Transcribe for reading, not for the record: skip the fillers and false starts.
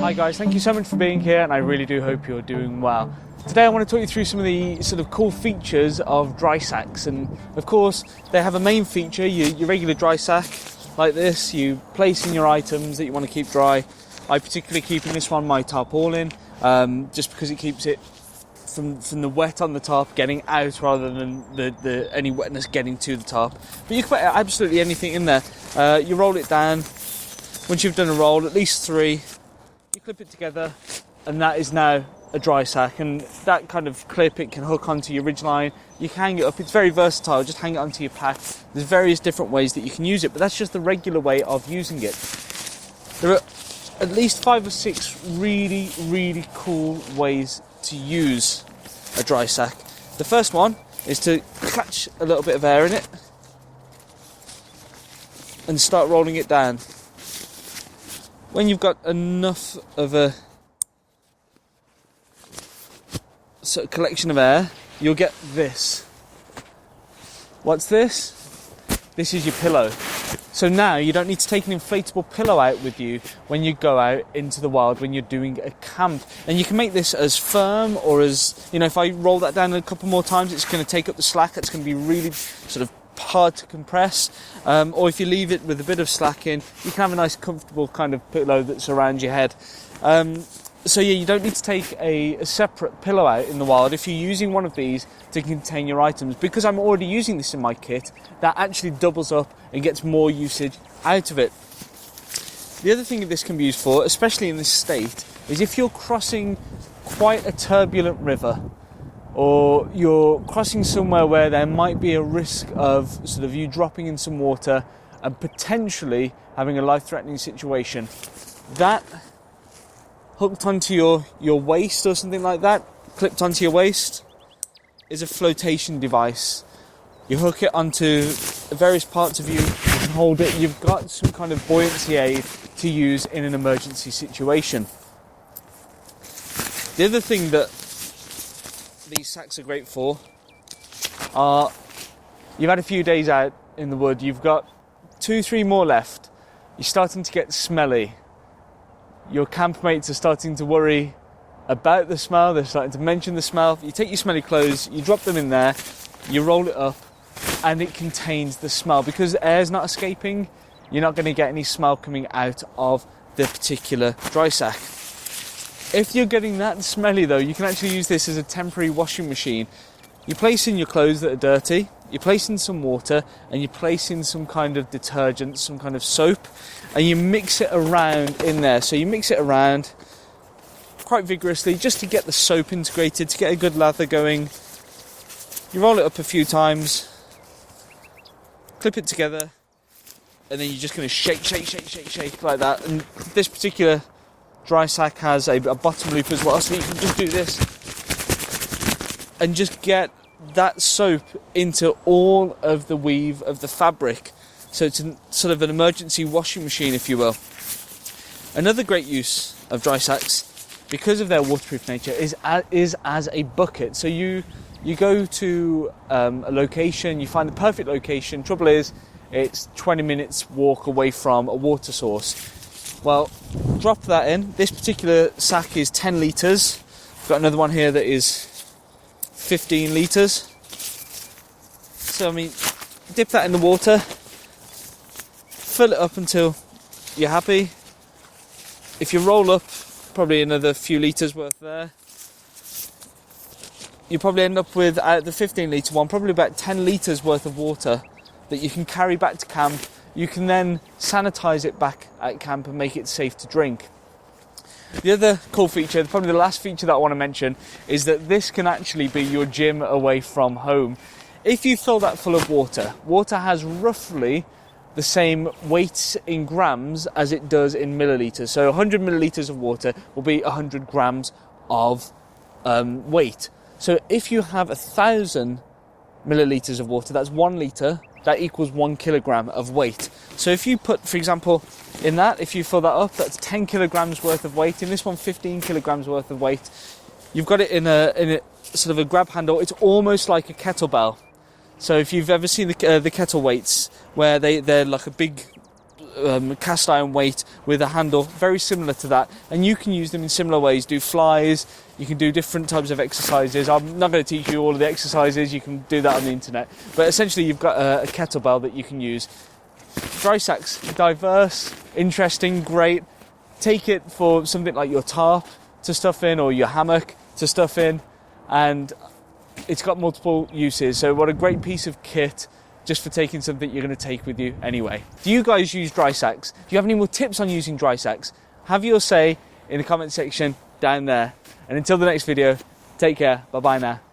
Hi guys, thank you so much for being here, and I really do hope you're doing well. Today I want to talk you through some of the sort of cool features of dry sacks, and of course they have a main feature, your regular dry sack like this. You place in your items that you want to keep dry. I particularly keep in this one my tarpaulin, just because it keeps it from the wet on the tarp getting out rather than the any wetness getting to the tarp. But you can put absolutely anything in there. You roll it down. Once you've done a roll, at least 3, you clip it together, and that is now a dry sack. And that kind of clip, it can hook onto your ridge line. You can hang it up. It's very versatile. Just hang it onto your pack. There's various different ways that you can use it, but that's just the regular way of using it. There are at least 5 or 6 really, really cool ways to use a dry sack. The first one is to catch a little bit of air in it and start rolling it down. When you've got enough of a sort of collection of air, you'll get this. What's this? This is your pillow. So now you don't need to take an inflatable pillow out with you when you go out into the wild when you're doing a camp. And you can make this as firm, or as, you know, if I roll that down a couple more times, it's going to take up the slack. It's going to be really sort of hard to compress. Or if you leave it with a bit of slack in, you can have a nice comfortable kind of pillow that's around your head. So yeah, you don't need to take a separate pillow out in the wild if you're using one of these to contain your items. Because I'm already using this in my kit, that actually doubles up and gets more usage out of it. The other thing that this can be used for, especially in this state, is if you're crossing quite a turbulent river, or you're crossing somewhere where there might be a risk of sort of you dropping in some water and potentially having a life-threatening situation. That hooked onto your waist or something like that, clipped onto your waist, is a flotation device. You hook it onto various parts of you and hold it. You've got some kind of buoyancy aid to use in an emergency situation. The other thing that these sacks are great for are, you've had a few days out in the wood, you've got 2-3 more left, you're starting to get smelly. Your campmates are starting to worry about the smell, they're starting to mention the smell. You take your smelly clothes, you drop them in there, you roll it up, and it contains the smell. Because air's not escaping, you're not going to get any smell coming out of the particular dry sack. If you're getting that smelly though, you can actually use this as a temporary washing machine. You place in your clothes that are dirty, you place in some water, and you place in some kind of detergent, some kind of soap, and you mix it around in there. So you mix it around quite vigorously just to get the soap integrated, to get a good lather going. You roll it up a few times, clip it together, and then you're just going to shake like that. And this particular dry sack has a bottom loop as well, so you can just do this and just get that soap into all of the weave of the fabric. So it's sort of an emergency washing machine, if you will. Another great use of dry sacks, because of their waterproof nature, is as a bucket. So you go to a location, you find the perfect location. Trouble is, it's 20 minutes walk away from a water source. Well, drop that in. This particular sack is 10 litres. I've got another one here that is 15 litres. So, I mean, dip that in the water, fill it up until you're happy. If you roll up, probably another few litres worth there. You probably end up with, out of the 15 litre one, probably about 10 litres worth of water that you can carry back to camp. You can then sanitize it back at camp and make it safe to drink. The other cool feature, probably the last feature that I want to mention, is that this can actually be your gym away from home. If you fill that full of water, water has roughly the same weight in grams as it does in millilitres. So 100 millilitres of water will be 100 grams of weight. So if you have 1,000 millilitres of water, that's 1 litre, that equals 1 kilogram of weight. So if you put, for example, in that, if you fill that up, that's 10 kilograms worth of weight. In this one, 15 kilograms worth of weight. You've got it in a sort of a grab handle. It's almost like a kettlebell. So if you've ever seen the kettle weights, where they're like a big cast iron weight with a handle very similar to that, and you can use them in similar ways. Do flies, you can do different types of exercises. I'm not going to teach you all of the exercises, you can do that on the internet, but essentially you've got a kettlebell that you can use. Dry sacks, diverse, interesting, great. Take it for something like your tarp to stuff in, or your hammock to stuff in, and it's got multiple uses. So what a great piece of kit just for taking something you're going to take with you anyway. Do you guys use dry sacks? Do you have any more tips on using dry sacks? Have your say in the comment section down there. And until the next video, take care. Bye bye now.